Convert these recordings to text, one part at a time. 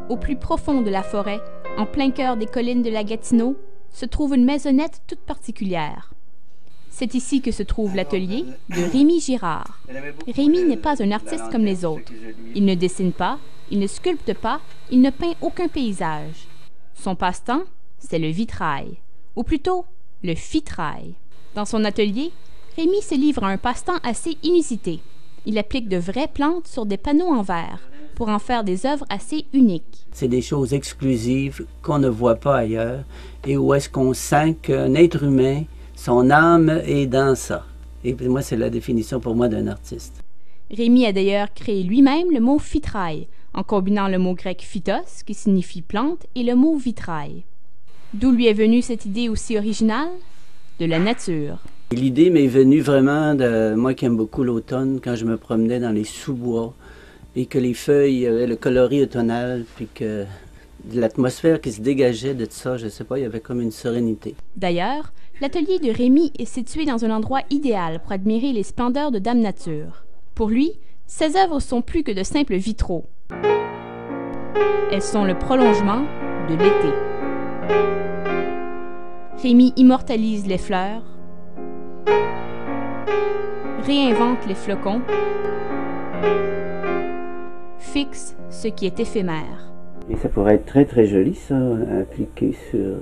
Au plus profond de la forêt, en plein cœur des collines de la Gatineau, se trouve une maisonnette toute particulière. C'est ici que se trouve l'atelier de Rémi Girard. Rémi n'est pas un artiste comme les autres. Il ne dessine pas, il ne sculpte pas, il ne peint aucun paysage. Son passe-temps, c'est le vitrail, ou plutôt le fitrail. Dans son atelier, Rémi se livre à un passe-temps assez inusité. Il applique de vraies plantes sur des panneaux en verre pour en faire des œuvres assez uniques. C'est des choses exclusives qu'on ne voit pas ailleurs et où est-ce qu'on sent qu'un être humain, son âme est dans ça. Et puis moi, c'est la définition pour moi d'un artiste. Rémi a d'ailleurs créé lui-même le mot fitrail, en combinant le mot grec phytos, qui signifie plante, et le mot vitrail. D'où lui est venue cette idée aussi originale? De la nature. L'idée m'est venue vraiment de moi qui aime beaucoup l'automne, quand je me promenais dans les sous-bois et que les feuilles avaient le coloris automnal, puis que l'atmosphère qui se dégageait de ça, je sais pas, il y avait comme une sérénité. D'ailleurs, l'atelier de Rémi est situé dans un endroit idéal pour admirer les splendeurs de Dame Nature. Pour lui, ses œuvres sont plus que de simples vitraux. Elles sont le prolongement de l'été. Rémi immortalise les fleurs, réinvente les flocons, fixe ce qui est éphémère. Et ça pourrait être très très joli ça, appliqué sur...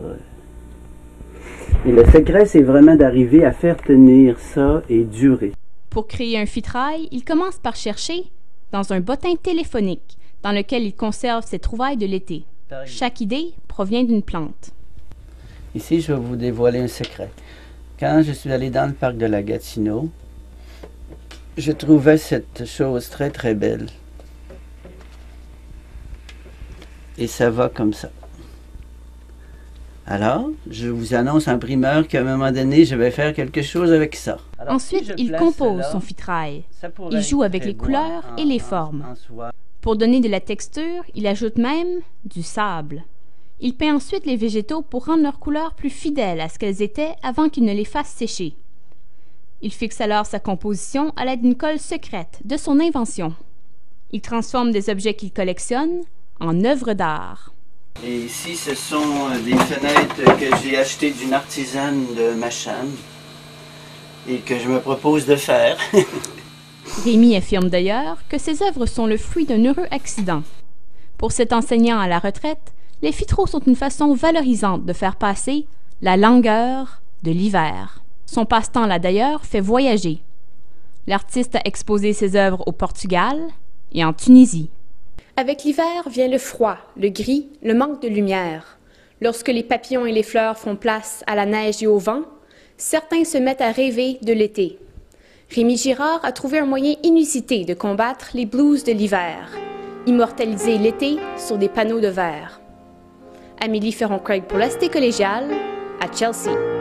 Et le secret, c'est vraiment d'arriver à faire tenir ça et durer. Pour créer un fitrail, il commence par chercher dans un bottin téléphonique dans lequel il conserve ses trouvailles de l'été. Chaque idée provient d'une plante. Ici, je vais vous dévoiler un secret. Quand je suis allé dans le parc de la Gatineau, je trouvais cette chose très très belle. Et ça va comme ça. Alors, je vous annonce en primeur qu'à un moment donné, je vais faire quelque chose avec ça. Alors, ensuite, il compose son fitrail. Il joue avec les couleurs et les formes. Pour donner de la texture, il ajoute même du sable. Il peint ensuite les végétaux pour rendre leurs couleurs plus fidèles à ce qu'elles étaient avant qu'il ne les fasse sécher. Il fixe alors sa composition à l'aide d'une colle secrète de son invention. Il transforme des objets qu'il collectionne en œuvres d'art. Et ici, ce sont des fenêtres que j'ai achetées d'une artisane de ma chambre et que je me propose de faire. Rémi affirme d'ailleurs que ses œuvres sont le fruit d'un heureux accident. Pour cet enseignant à la retraite, les vitraux sont une façon valorisante de faire passer la langueur de l'hiver. Son passe-temps l'a d'ailleurs fait voyager. L'artiste a exposé ses œuvres au Portugal et en Tunisie. Avec l'hiver vient le froid, le gris, le manque de lumière. Lorsque les papillons et les fleurs font place à la neige et au vent, certains se mettent à rêver de l'été. Rémi Girard a trouvé un moyen inusité de combattre les blues de l'hiver, immortaliser l'été sur des panneaux de verre. Amélie Ferron-Craig pour la Cité collégiale, à Chelsea.